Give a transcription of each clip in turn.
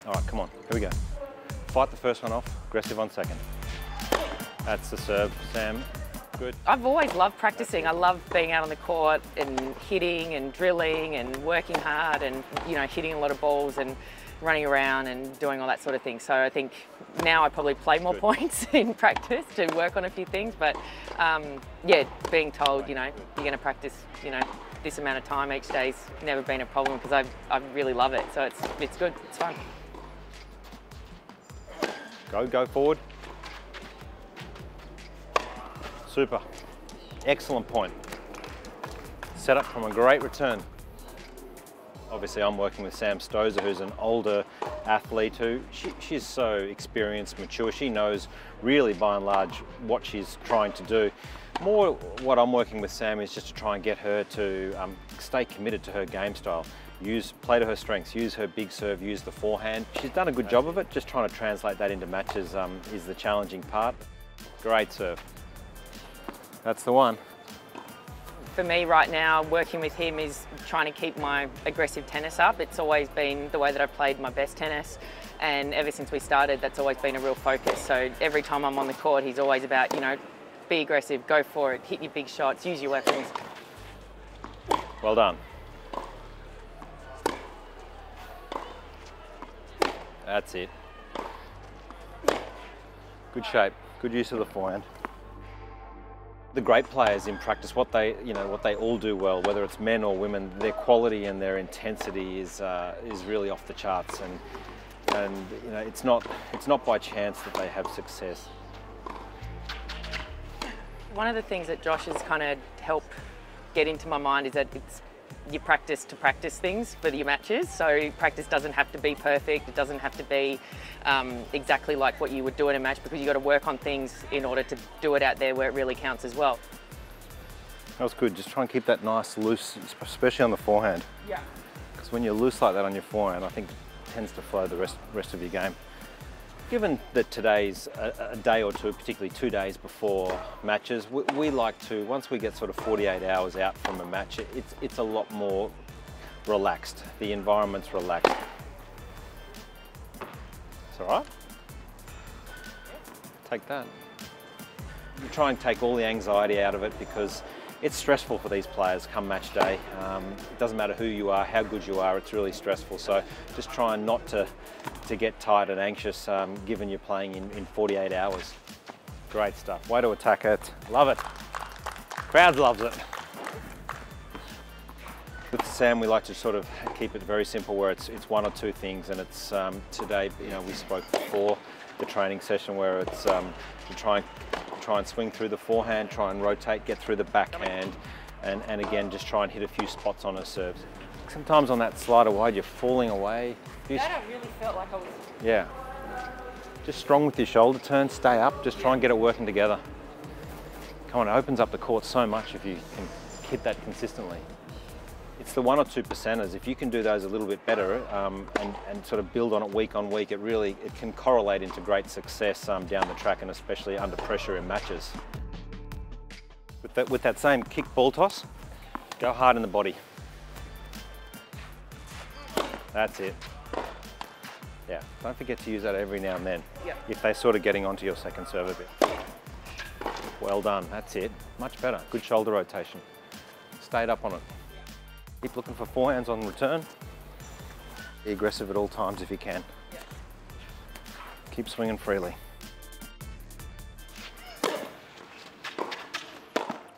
All right, come on, here we go. Fight the first one off, aggressive on second. That's the serve, Sam. Good. I've always loved practicing. I love being out on the court and hitting and drilling and working hard and, you know, hitting a lot of balls and running around and doing all that sort of thing. So I think now I probably play more points in practice to work on a few things. But yeah, being told, you know, you're going to practice, you know, this amount of time each day's never been a problem because I really love it. So it's good, it's fun. Go forward. Super. Excellent point. Set up from a great return. Obviously I'm working with Sam Stosur, who's an older athlete who, she's so experienced, mature. She knows really by and large what she's trying to do. More what I'm working with Sam is just to try and get her to stay committed to her game style. Play to her strengths, use her big serve, use the forehand. She's done a good job of it. Just trying to translate that into matches is the challenging part. Great serve. That's the one. For me right now, working with him is trying to keep my aggressive tennis up. It's always been the way that I've played my best tennis, and ever since we started, that's always been a real focus. So every time I'm on the court, he's always about, you know, be aggressive, go for it, hit your big shots, use your weapons. Well done. That's it. Good shape, good use of the forehand. The great players in practice, what they all do well, whether it's men or women, their quality and their intensity is really off the charts, and you know, it's not by chance that they have success. One of the things that Josh has kind of helped get into my mind is that you practice to practice things for your matches. So practice doesn't have to be perfect. It doesn't have to be exactly like what you would do in a match, because you've got to work on things in order to do it out there where it really counts as well. That was good. Just try and keep that nice loose, especially on the forehand. Yeah. Because when you're loose like that on your forehand, I think it tends to flow the rest of your game. Given that today's a day or two, particularly 2 days before matches, we like to, once we get sort of 48 hours out from a match, it's a lot more relaxed. The environment's relaxed. It's all right. Take that. You try and take all the anxiety out of it, because it's stressful for these players come match day. It doesn't matter who you are, how good you are, it's really stressful. So just try not to get tired and anxious given you're playing in 48 hours. Great stuff. Way to attack it. Love it. Crowd loves it. With Sam, we like to sort of keep it very simple, where it's one or two things, and it's today, you know, we spoke before the training session where it's to try and swing through the forehand, try and rotate, get through the backhand, and again, just try and hit a few spots on her serves. Sometimes on that slider wide, you're falling away. That I really felt like I was... Yeah. Just strong with your shoulder turn, stay up, just try and get it working together. Come on, it opens up the court so much if you can hit that consistently. It's the 1 or 2 percenters. If you can do those a little bit better and sort of build on it week on week, it can correlate into great success down the track, and especially under pressure in matches. With that same kick ball toss, go hard in the body. That's it. Yeah, don't forget to use that every now and then. Yeah. If they're sort of getting onto your second serve a bit. Well done, that's it. Much better. Good shoulder rotation. Stayed up on it. Keep looking for forehands on return. Be aggressive at all times if you can. Yeah. Keep swinging freely.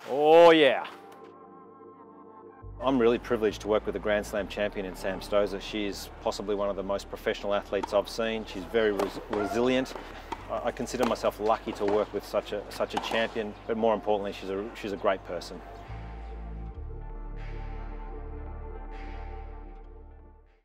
Oh yeah. I'm really privileged to work with a Grand Slam champion in Sam Stosur. She is possibly one of the most professional athletes I've seen. She's very resilient. I consider myself lucky to work with such a champion, but more importantly, she's a great person.